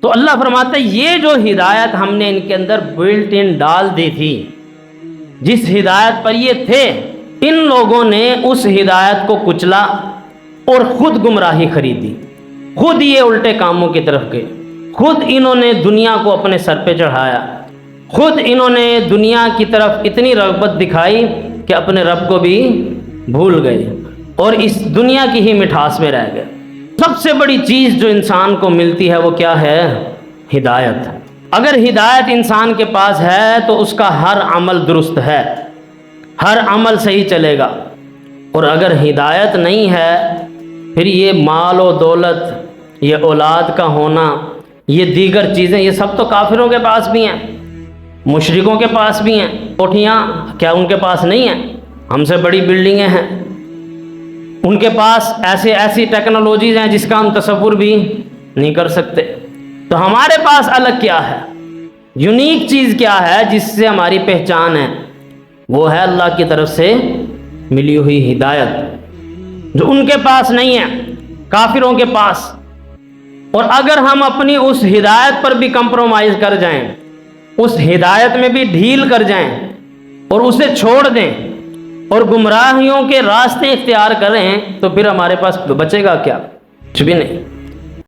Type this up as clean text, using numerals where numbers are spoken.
تو اللہ فرماتا ہے یہ جو ہدایت ہم نے ان کے اندر بلٹ ان ڈال دی تھی، جس ہدایت پر یہ تھے، ان لوگوں نے اس ہدایت کو کچلا اور خود گمراہی خریدی، خود یہ الٹے کاموں کی طرف گئے، خود انہوں نے دنیا کو اپنے سر پہ چڑھایا، خود انہوں نے دنیا کی طرف اتنی رغبت دکھائی کہ اپنے رب کو بھی بھول گئے اور اس دنیا کی ہی مٹھاس میں رہ گئے۔ سب سے بڑی چیز جو انسان کو ملتی ہے وہ کیا ہے؟ ہدایت۔ اگر ہدایت انسان کے پاس ہے تو اس کا ہر عمل درست ہے، ہر عمل صحیح چلے گا، اور اگر ہدایت نہیں ہے پھر یہ مال و دولت، یہ اولاد کا ہونا، یہ دیگر چیزیں، یہ سب تو کافروں کے پاس بھی ہیں، مشرکوں کے پاس بھی ہیں۔ کوٹھیاں کیا ان کے پاس نہیں ہیں؟ ہم سے بڑی بلڈنگیں ہیں، ان کے پاس ایسی ٹیکنالوجیز ہیں جس کا ہم تصور بھی نہیں کر سکتے۔ تو ہمارے پاس الگ کیا ہے؟ یونیک چیز کیا ہے جس سے ہماری پہچان ہے؟ وہ ہے اللہ کی طرف سے ملی ہوئی ہدایت، جو ان کے پاس نہیں ہے، کافروں کے پاس۔ اور اگر ہم اپنی اس ہدایت پر بھی کمپرومائز کر جائیں، اس ہدایت میں بھی ڈھیل کر جائیں اور اسے چھوڑ دیں اور گمراہیوں کے راستے اختیار کریں، تو پھر ہمارے پاس بچے گا کیا؟ کچھ بھی نہیں۔